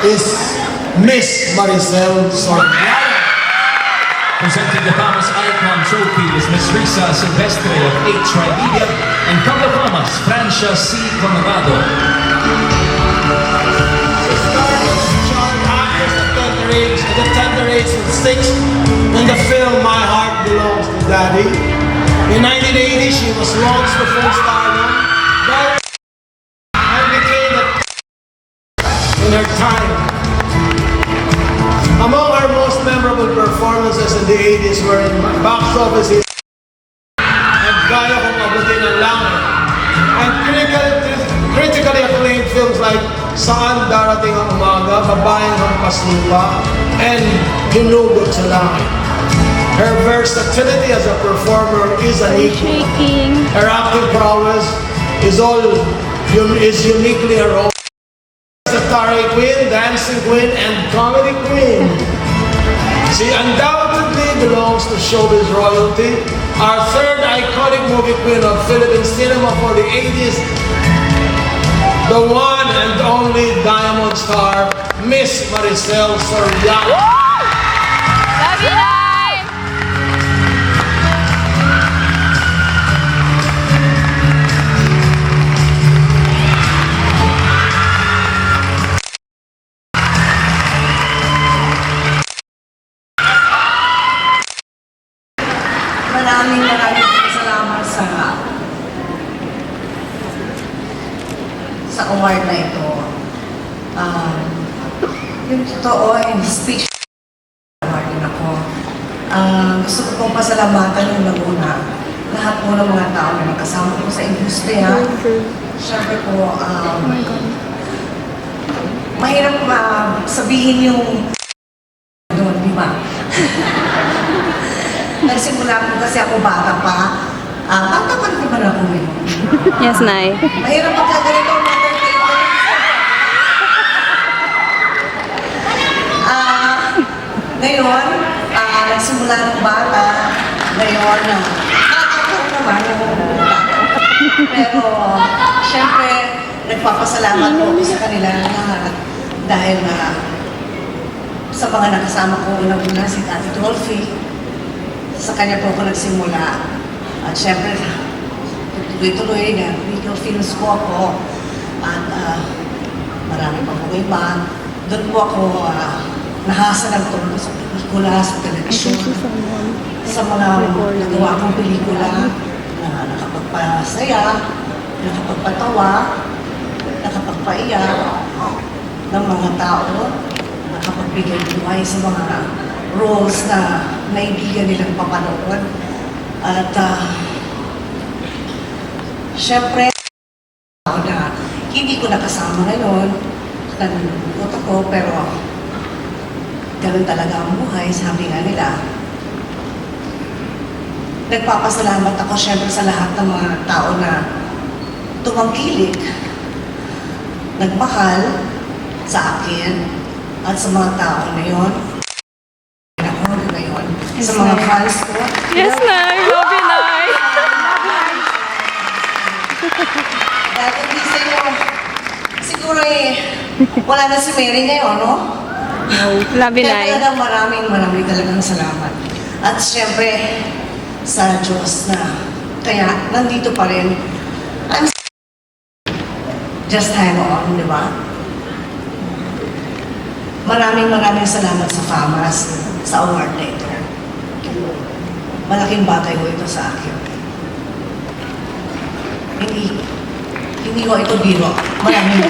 is Miss Maricel Soriano. Presenting the Famas Icon Trophy is Ms. Risa Silvestre of H-Tri Media and from the Famas, Francia C. Conrado. The tender age of 6 in the film My Heart Belongs to Daddy. In 1980, she was launched to full stardom and became in her time. Among her most memorable performances in the 80s were in Box Office Hit and Kaya Kong Abutin ang Langit, and critically acclaimed films like Saan Darating ang Umaga, Babayang Hampas Lupa, and Hinugot sa Langit. Her versatility as a performer is unequal. Her acting prowess is uniquely her own. The starry queen, dancing queen, and comedy queen. She undoubtedly belongs to showbiz royalty. Our third iconic movie queen of Philippine cinema for the 80s, the one and only Diamond Star, Miss Maricel Soriano. Love you, Nay! Maraming salamat sa award na ito. Yung totoo, in speech award din ako. Gusto ko pong pasalamatan yung Laguna. Lahat po ng mga tao na nakasama ko sa industriya. Siyempre po, mahirap sabihin yung doon, di ba? Nagsimula po kasi ako bata pa. Bata pa naman ako eh. Yes, Nay. Mahirap pagkaganito ang mother paper. Ngayon, nagsimula ng bata. Ngayon, nakakatawa naman yung bata. Pero, syempre, nagpapasalamat po ako sa kanila lahat. Dahil sa mga nakasama ko unang-una si Tati Dolphy. Sa kanya po ako nagsimula. At syempre, tuloy-tuloy na Rico Films po ako. At marami pa po iba. Doon po ako nahasa ng tungkol sa pelikula, sa telebisyon. Sa mga nagawa kong pelikula na nakapagpasaya, nakapagpatawa, nakapagpaiyak ng mga tao, nakapagbigay buhay sa mga roles na naibigan nilang papanood. At syempre, na hindi ko nakasama ngayon, nalulungkot ako, pero ganun talaga ang buhay, sabi nga nila. Nagpapasalamat ako syempre sa lahat ng mga tao na tumangkilik, nagmahal sa akin, at sa mga tao na yon. Sa mga fans ko. Yes, Nay! Love you, Nay! Dahil hindi sa inyo, siguro wala na si Mary ngayon, no? Love you, Kaya Nay. talagang maraming talagang salamat. At syempre, sa Diyos na, kaya nandito pa rin. I'm just hang on, di ba? Maraming salamat sa FAMAS, sa award na ito. Malaking bagay ko ito sa akin. Hindi ko ito biro. Maraming